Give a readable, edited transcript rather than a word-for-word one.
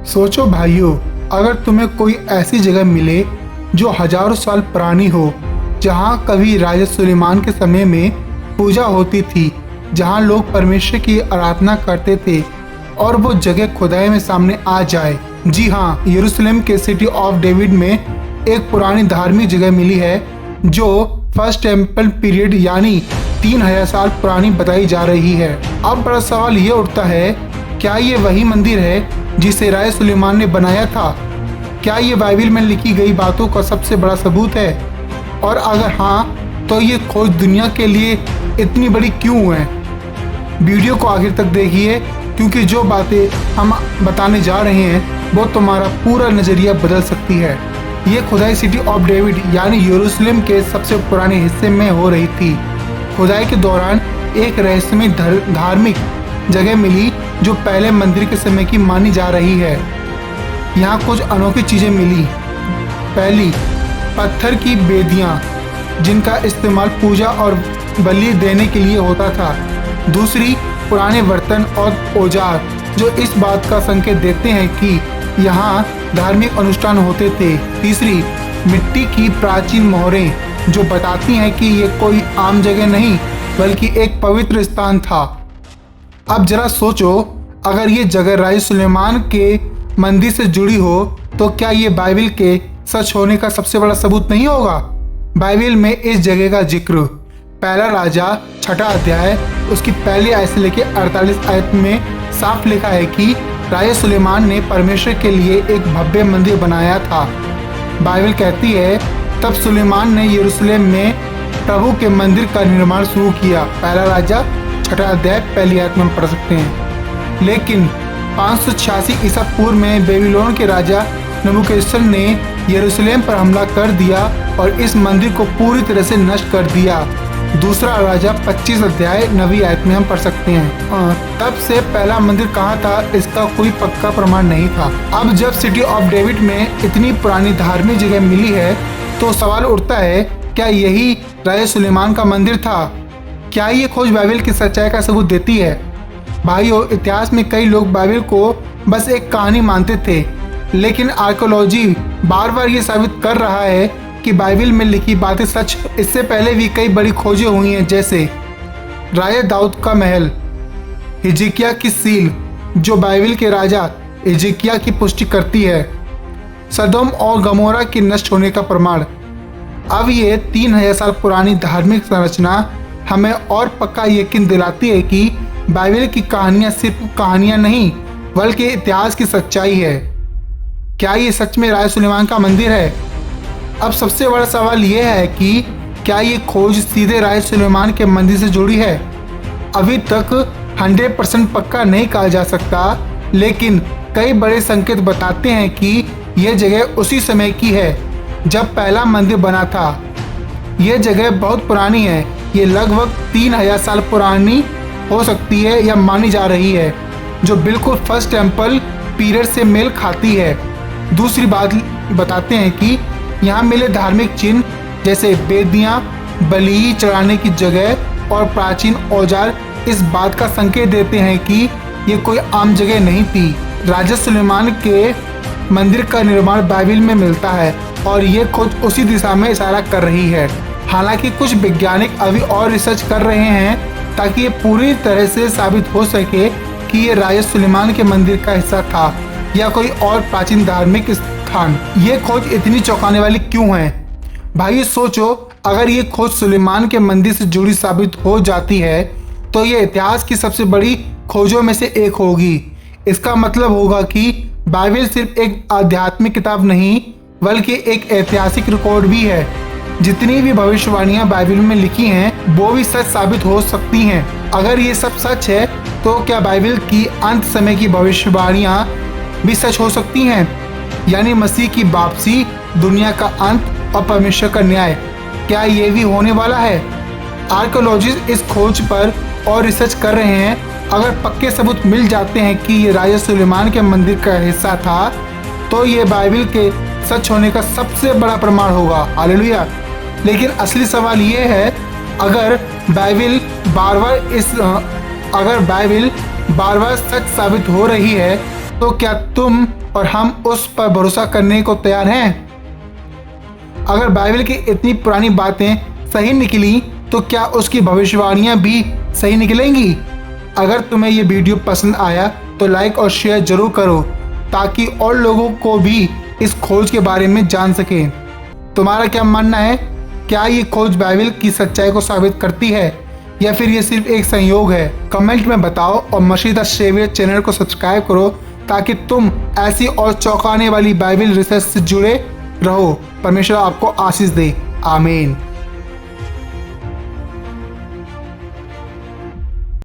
सोचो भाइयों, अगर तुम्हें कोई ऐसी जगह मिले जो हजारों साल पुरानी हो, जहाँ कभी राजा सुलेमान के समय में पूजा होती थी, जहाँ लोग परमेश्वर की आराधना करते थे, और वो जगह खुदाई में सामने आ जाए। जी हाँ, यरूशलेम के सिटी ऑफ डेविड में एक पुरानी धार्मिक जगह मिली है जो फर्स्ट टेम्पल पीरियड यानी 3000 साल पुरानी बताई जा रही है। अब बड़ा सवाल ये उठता है, क्या ये वही मंदिर है जिसे राजा सुलेमान ने बनाया था? क्या ये बाइबल में लिखी गई बातों का सबसे बड़ा सबूत है? और अगर हाँ, तो ये खोज दुनिया के लिए इतनी बड़ी क्यों है? वीडियो को आखिर तक देखिए, क्योंकि जो बातें हम बताने जा रहे हैं वो तुम्हारा पूरा नज़रिया बदल सकती है। ये खुदाई सिटी ऑफ डेविड यानी यरूशलेम के सबसे पुराने हिस्से में हो रही थी। खुदाई के दौरान एक रहस्यमय धार्मिक जगह मिली जो पहले मंदिर के समय की मानी जा रही है। यहाँ कुछ अनोखी चीजें मिली। पहली, पत्थर की बेदियाँ जिनका इस्तेमाल पूजा और बलि देने के लिए होता था। दूसरी, पुराने बर्तन और औजार जो इस बात का संकेत देते हैं कि यहाँ धार्मिक अनुष्ठान होते थे। तीसरी, मिट्टी की प्राचीन मोहरें जो बताती हैं कि ये कोई आम जगह नहीं बल्कि एक पवित्र स्थान था। अब जरा सोचो, अगर ये जगह राजा सुलेमान के मंदिर से जुड़ी हो तो क्या ये बाइबल के सच होने का सबसे बड़ा सबूत नहीं होगा? बाइबल में इस जगह का जिक्र पहला राजा 6 अध्याय उसकी पहली आयत से लेकर 48 आयत में साफ लिखा है कि राजा सुलेमान ने परमेश्वर के लिए एक भव्य मंदिर बनाया था। बाइबल कहती है, तब सुलेमान ने यरूशलेम में प्रभु के मंदिर का निर्माण शुरू किया। पहला राजा 6 अध्याय पहली आयत में हम पढ़ सकते हैं। लेकिन 586 ईसा पूर्व में बेबीलोन के राजा नबूकदनेस्सर ने यरूशलेम पर हमला कर दिया और इस मंदिर को पूरी तरह से नष्ट कर दिया। दूसरा राजा 25 अध्याय 9वीं आयत में हम पढ़ सकते हैं। तब से पहला मंदिर कहाँ था इसका कोई पक्का प्रमाण नहीं था। अब जब सिटी ऑफ डेविड में इतनी पुरानी धार्मिक जगह मिली है तो सवाल उठता है, क्या यही राजा सुलेमान का मंदिर था? क्या ये खोज बाइबल की सच्चाई का सबूत देती है? भाइयों, इतिहास में कई लोग बाइबल को बस एक कहानी मानते थे, लेकिन आर्कियोलॉजी बार बार ये साबित कर रहा है कि बाइबल में लिखी बातें सच। इससे पहले भी कई बड़ी खोजें हुई हैं, जैसे राजा दाऊद का महल, हिजकिय्याह की सील जो बाइबल के राजा हिजकिय्याह की पुष्टि करती है, सदोम और गमोरा के नष्ट होने का प्रमाण। अब ये 3000 साल पुरानी धार्मिक संरचना हमें और पक्का यकीन दिलाती है कि बाइबल की कहानियां सिर्फ कहानियां नहीं बल्कि इतिहास की सच्चाई है। क्या ये सच में राजा सुलेमान का मंदिर है? अब सबसे बड़ा सवाल यह है कि क्या ये खोज सीधे राजा सुलेमान के मंदिर से जुड़ी है? अभी तक 100% पक्का नहीं कहा जा सकता, लेकिन कई बड़े संकेत बताते हैं कि यह जगह उसी समय की है जब पहला मंदिर बना था। यह जगह बहुत पुरानी है, ये लगभग 3000 साल पुरानी हो सकती है या मानी जा रही है, जो बिल्कुल फर्स्ट टेम्पल पीरियड से मेल खाती है। दूसरी बात बताते हैं कि यहाँ मिले धार्मिक चिन्ह जैसे बेदियाँ, बलि चढ़ाने की जगह और प्राचीन औजार इस बात का संकेत देते हैं कि ये कोई आम जगह नहीं थी। राजा सुलेमान के मंदिर का निर्माण बाइबल में मिलता है और ये खोज उसी दिशा में इशारा कर रही है। हालांकि कुछ वैज्ञानिक अभी और रिसर्च कर रहे हैं ताकि ये पूरी तरह से साबित हो सके कि ये राजा सुलेमान के मंदिर का हिस्सा था या कोई और प्राचीन धार्मिक स्थान। ये खोज इतनी चौंकाने वाली क्यों है? भाई सोचो, अगर ये खोज सुलेमान के मंदिर से जुड़ी साबित हो जाती है तो ये इतिहास की सबसे बड़ी खोजों में से एक होगी। इसका मतलब होगा कि बाइबल सिर्फ एक आध्यात्मिक किताब नहीं बल्कि एक ऐतिहासिक रिकॉर्ड भी है। जितनी भी भविष्यवाणियां बाइबल में लिखी हैं वो भी सच साबित हो सकती हैं। अगर ये सब सच है तो क्या बाइबल की अंत समय की भविष्यवाणियां भी सच हो सकती हैं, यानी मसीह की वापसी, दुनिया का अंत और परमेश्वर का न्याय? क्या ये भी होने वाला है? आर्कियोलॉजिस्ट इस खोज पर और रिसर्च कर रहे हैं। अगर पक्के सबूत मिल जाते हैं कि ये राजा सुलेमान के मंदिर का हिस्सा था तो ये बाइबल के सच होने का सबसे बड़ा प्रमाण होगा। हालेलुया। लेकिन असली सवाल ये है, अगर बाइबल बार बार सच साबित हो रही है तो क्या तुम और हम उस पर भरोसा करने को तैयार हैं? अगर बाइबल की इतनी पुरानी बातें सही निकली तो क्या उसकी भविष्यवाणियां भी सही निकलेंगी? अगर तुम्हें ये वीडियो पसंद आया तो लाइक और शेयर जरूर करो ताकि और लोगों को भी इस खोज के बारे में जान सके। तुम्हारा क्या मानना है? क्या ये खोज बाइबल की सच्चाई को साबित करती है या फिर ये सिर्फ एक संयोग है? कमेंट में बताओ और मसीह द सेवियर चैनल को सब्सक्राइब करो ताकि तुम ऐसी और चौंकाने वाली बाइबल रिसर्च से जुड़े रहो। परमेश्वर आपको आशीष दे। आमीन।